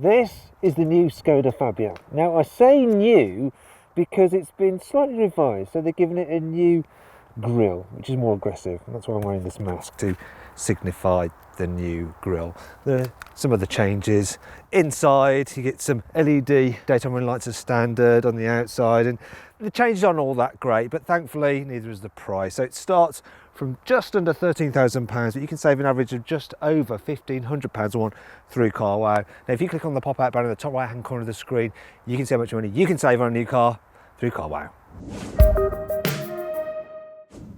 This is the new Skoda Fabia. Now I say new because it's been slightly revised, so they're giving it a new grille, which is more aggressive. And that's why I'm wearing this mask, to signify the new grille. Some of the changes inside, you get some LED daytime running lights as standard on the outside, and the changes aren't all that great, but thankfully neither is the price. So it starts from just under £13,000, but you can save an average of just over £1,500 a month through carwow. Now if you click on the pop-out banner in the top right hand corner of the screen, you can see how much money you can save on a new car through carwow.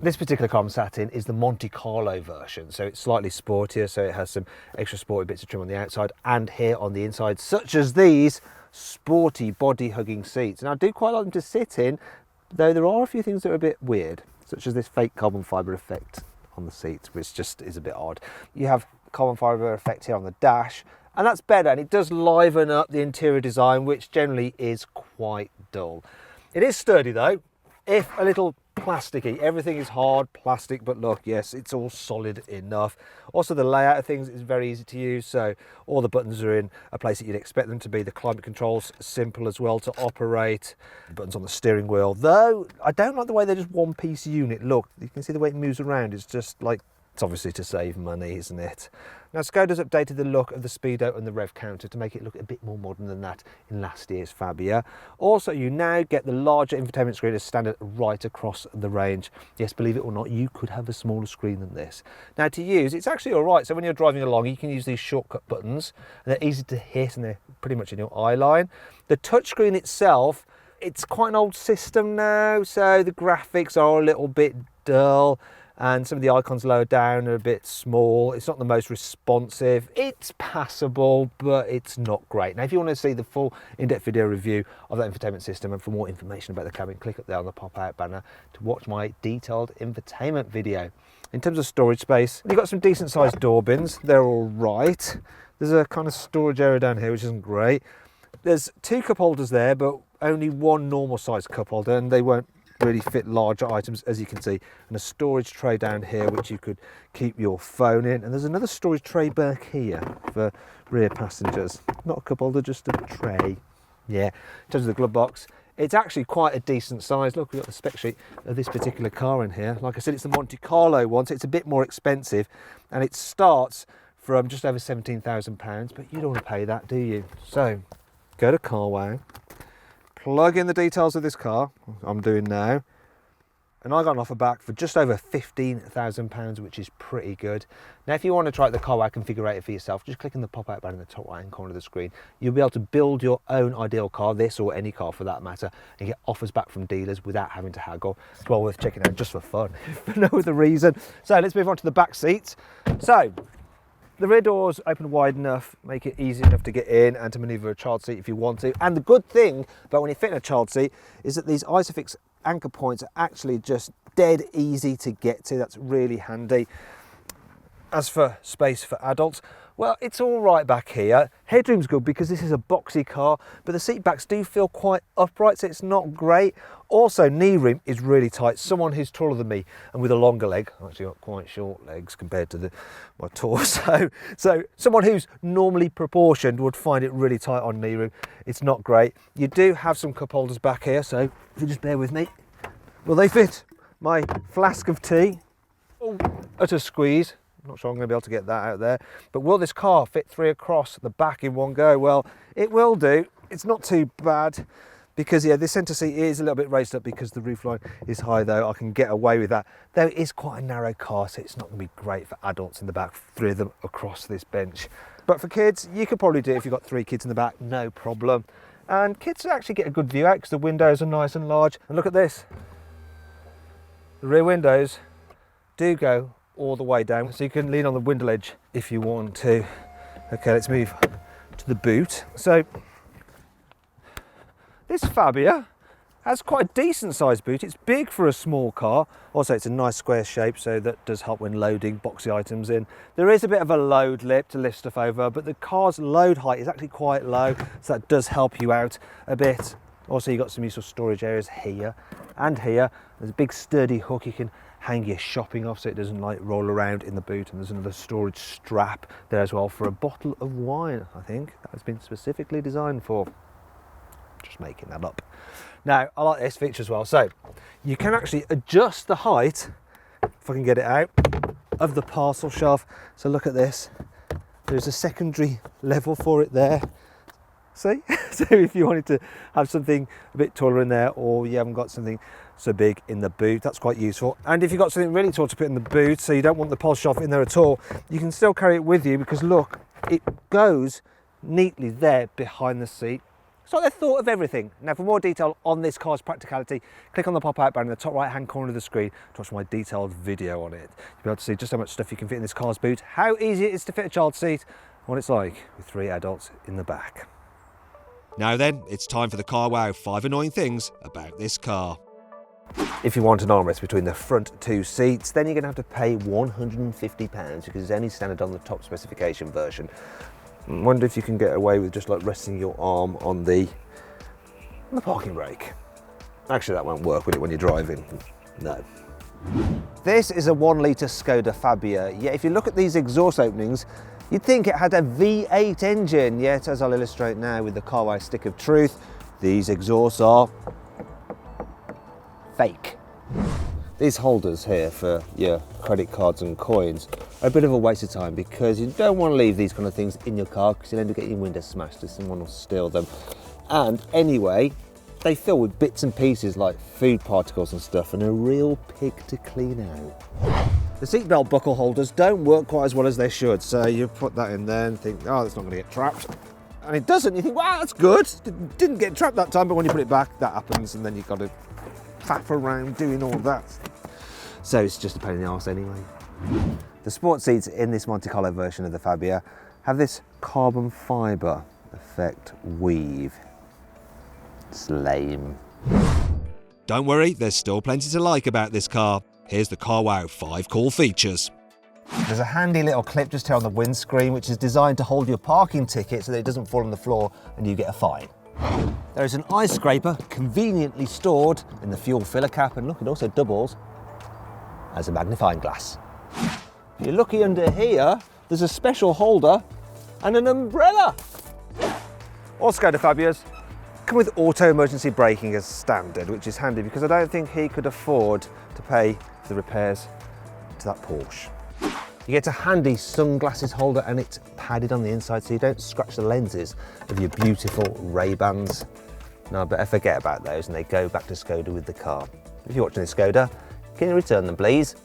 This particular car I'm sat in is the Monte Carlo version, so it's slightly sportier, so it has some extra sporty bits of trim on the outside and here on the inside, such as these sporty body hugging seats. And I do quite like them to sit in, though there are a few things that are a bit weird, such as this fake carbon fibre effect on the seats, which just is a bit odd. You have carbon fibre effect here on the dash, and that's better, and it does liven up the interior design, which generally is quite dull. It is sturdy though, if a little plasticky. Everything is hard plastic, but look, yes, it's all solid enough. Also, the layout of things is very easy to use, so all the buttons are in a place that you'd expect them to be. The climate controls simple as well to operate. The buttons on the steering wheel, though I don't like the way they're just one piece unit. Look, you can see the way it moves around. It's just like, it's obviously to save money, isn't it? Now, Skoda's updated the look of the speedo and the rev counter to make it look a bit more modern than that in last year's Fabia. Also, you now get the larger infotainment screen as standard right across the range. Yes, believe it or not, you could have a smaller screen than this. Now, to use, it's actually all right. So when you're driving along, you can use these shortcut buttons, and they're easy to hit, and they're pretty much in your eye line. The touchscreen itself, it's quite an old system now, so the graphics are a little bit dull, and some of the icons lower down are a bit small. It's not the most responsive. It's passable, but it's not great. Now, if you want to see the full in-depth video review of that infotainment system and for more information about the cabin, click up there on the pop-out banner to watch my detailed infotainment video. In terms of storage space, you've got some decent sized door bins. They're all right. There's a kind of storage area down here, which isn't great. There's two cup holders there, but only one normal sized cup holder, and they won't really fit larger items, as you can see, and a storage tray down here which you could keep your phone in, and there's another storage tray back here for rear passengers. Not a cup holder, just a tray. Yeah, in terms of the glove box, it's actually quite a decent size. Look, we've got the spec sheet of this particular car in here. Like I said, it's the Monte Carlo one, so it's a bit more expensive, and it starts from just over £17,000, but you don't want to pay that, do you? So go to carwow, plug in the details of this car, I'm doing now, and I got an offer back for just over £15,000, which is pretty good. Now, if you want to try the carwow configurator for yourself, just click on the pop-out banner in the top right-hand corner of the screen. You'll be able to build your own ideal car, this or any car for that matter, and get offers back from dealers without having to haggle. It's well worth checking out just for fun, for no other reason. So let's move on to the back seats. So the rear doors open wide enough, make it easy enough to get in and to manoeuvre a child seat if you want to. And the good thing about when you fit in a child seat is that these Isofix anchor points are actually just dead easy to get to. That's really handy. As for space for adults, well, it's all right back here. Headroom's good because this is a boxy car, but the seat backs do feel quite upright, so it's not great. Also, knee room is really tight. Someone who's taller than me and with a longer leg, I've actually got quite short legs compared to my torso, so someone who's normally proportioned would find it really tight on knee room. It's not great. You do have some cup holders back here, so if you just bear with me. Will they fit my flask of tea? Oh, at a squeeze. I'm not sure I'm going to be able to get that out there. But will this car fit 3 across the back in one go? Well, it will do. It's not too bad because, yeah, this centre seat is a little bit raised up because the roofline is high, though. I can get away with that. Though it is quite a narrow car, so it's not going to be great for adults in the back, 3 of them across this bench. But for kids, you could probably do it if you've got 3 kids in the back, no problem. And kids actually get a good view out because the windows are nice and large. And look at this. The rear windows do go all the way down, so you can lean on the window ledge if you want to. Okay, let's move to the boot. So this Fabia has quite a decent sized boot. It's big for a small car. Also, it's a nice square shape, so that does help when loading boxy items in. There is a bit of a load lip to lift stuff over, but the car's load height is actually quite low, so that does help you out a bit. Also, you've got some useful storage areas here and here. There's a big sturdy hook you can hang your shopping off so it doesn't like roll around in the boot, and there's another storage strap there as well for a bottle of wine. I think that has been specifically designed for. Just making that up. Now, I like this feature as well. So you can actually adjust the height, if I can get it out, of the parcel shelf. So look at this. There's a secondary level for it there. See? So if you wanted to have something a bit taller in there, or you haven't got something so big in the boot, that's quite useful. And if you've got something really tall to put in the boot, so you don't want the parcel shelf in there at all, you can still carry it with you, because look, it goes neatly there behind the seat. It's like they've thought of everything. Now, for more detail on this car's practicality, click on the pop-out button in the top right-hand corner of the screen to watch my detailed video on it. You'll be able to see just how much stuff you can fit in this car's boot, how easy it is to fit a child seat, and what it's like with 3 adults in the back. Now then, it's time for the CarWow 5 annoying things about this car. If you want an armrest between the front 2 seats, then you're going to have to pay £150 because it's only standard on the top specification version. I wonder if you can get away with just like resting your arm on the parking brake. Actually, that won't work, will it, when you're driving? No. This is a 1 litre Skoda Fabia. Yet if you look at these exhaust openings, you'd think it had a V8 engine. Yet, as I'll illustrate now with the CarWow stick of truth, these exhausts are fake. These holders here for your credit cards and coins are a bit of a waste of time, because you don't want to leave these kind of things in your car because you'll end up getting your windows smashed if someone will steal them. And anyway, they fill with bits and pieces like food particles and stuff, and a real pig to clean out. The seatbelt buckle holders don't work quite as well as they should, so you put that in there and think, oh, that's not going to get trapped. And it doesn't. You think, wow, that's good. Didn't get trapped that time, but when you put it back, that happens, and then you've got to faff around doing all that. So it's just a pain in the arse anyway. The sport seats in this Monte Carlo version of the Fabia have this carbon fibre effect weave. It's lame. Don't worry, there's still plenty to like about this car. Here's the CarWow 5 cool features. There's a handy little clip just here on the windscreen, which is designed to hold your parking ticket so that it doesn't fall on the floor and you get a fine. There is an eye scraper conveniently stored in the fuel filler cap, and look, it also doubles as a magnifying glass. If you're lucky under here, there's a special holder and an umbrella. All Skoda Fabias come with auto emergency braking as standard, which is handy because I don't think he could afford to pay for the repairs to that Porsche. You get a handy sunglasses holder, and it's padded on the inside so you don't scratch the lenses of your beautiful Ray-Bans. No, I better forget about those and they go back to Skoda with the car. If you're watching this Skoda, can you return them, please?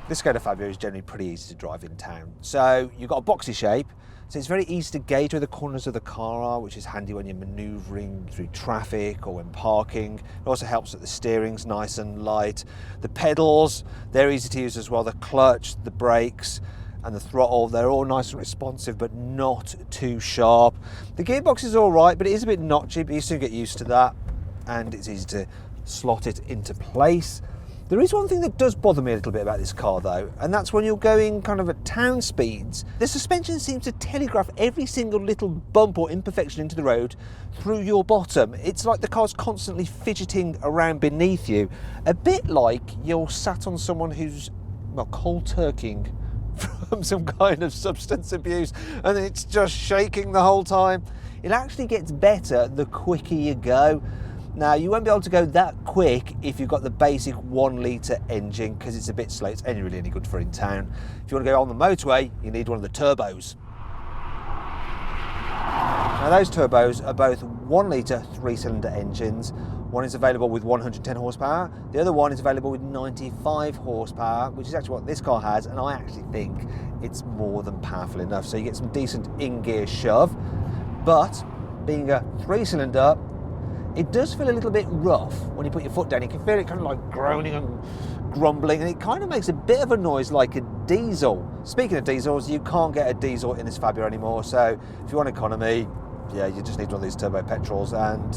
This Skoda Fabia is generally pretty easy to drive in town. So you've got a boxy shape, so it's very easy to gauge where the corners of the car are, which is handy when you're manoeuvring through traffic or when parking. It also helps that the steering's nice and light. The pedals, they're easy to use as well. The clutch, the brakes, and the throttle, they're all nice and responsive, but not too sharp. The gearbox is all right, but it is a bit notchy, but you soon get used to that, and it's easy to slot it into place. There is one thing that does bother me a little bit about this car though, and that's when you're going kind of at town speeds. The suspension seems to telegraph every single little bump or imperfection into the road through your bottom. It's like the car's constantly fidgeting around beneath you, a bit like you're sat on someone who's, well, cold turkeying from some kind of substance abuse, and it's just shaking the whole time. It actually gets better the quicker you go. Now, you won't be able to go that quick if you've got the basic 1 litre engine, because it's a bit slow. It's only really any good for in town. If you want to go on the motorway, you need one of the turbos. Now, those turbos are both 1 litre 3-cylinder engines. One is available with 110 horsepower. The other one is available with 95 horsepower, which is actually what this car has, and I actually think it's more than powerful enough. So you get some decent in-gear shove, but being a 3-cylinder, it does feel a little bit rough when you put your foot down. You can feel it kind of like groaning and grumbling, and it kind of makes a bit of a noise like a diesel. Speaking of diesels, you can't get a diesel in this Fabia anymore, so if you want economy, yeah, you just need one of these turbo petrols. And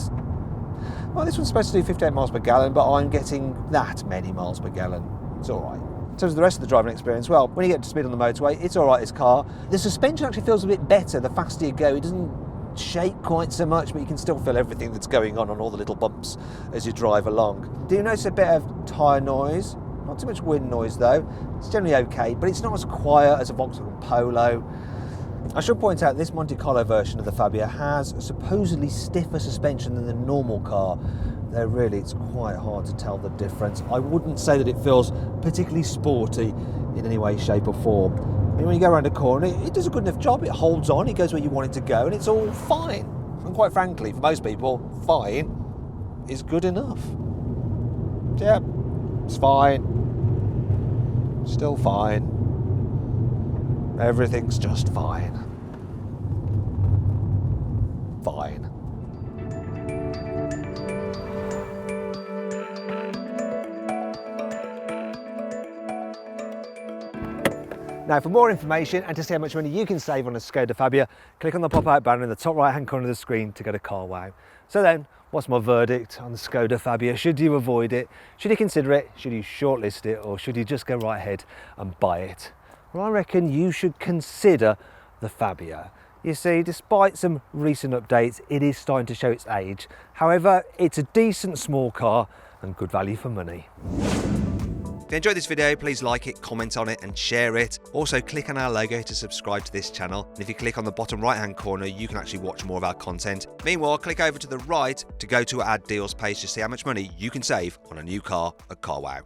well, this one's supposed to do 58 miles per gallon, but I'm getting that many miles per gallon. It's all right. In terms of the rest of the driving experience, well, when you get to speed on the motorway, it's all right, this car. The suspension actually feels a bit better the faster you go. It doesn't shake quite so much, but you can still feel everything that's going on all the little bumps as you drive along. Do you notice a bit of tyre noise? Not too much wind noise though. It's generally okay, but it's not as quiet as a Volkswagen Polo. I should point out this Monte Carlo version of the Fabia has a supposedly stiffer suspension than the normal car. Though really it's quite hard to tell the difference. I wouldn't say that it feels particularly sporty in any way, shape or form. I mean, when you go around a corner, it does a good enough job. It holds on, it goes where you want it to go, and it's all fine. And quite frankly, for most people, fine is good enough. Yeah, it's fine. Still fine. Everything's just fine. Fine. Now, for more information and to see how much money you can save on a Skoda Fabia, click on the pop-out banner in the top right-hand corner of the screen to go to CarWow. So then, what's my verdict on the Skoda Fabia? Should you avoid it? Should you consider it? Should you shortlist it? Or should you just go right ahead and buy it? Well, I reckon you should consider the Fabia. You see, despite some recent updates, it is starting to show its age. However, it's a decent small car and good value for money. If you enjoyed this video, please like it, comment on it and share it. Also click on our logo to subscribe to this channel. And if you click on the bottom right hand corner, you can actually watch more of our content. Meanwhile, click over to the right to go to our deals page to see how much money you can save on a new car at CarWow.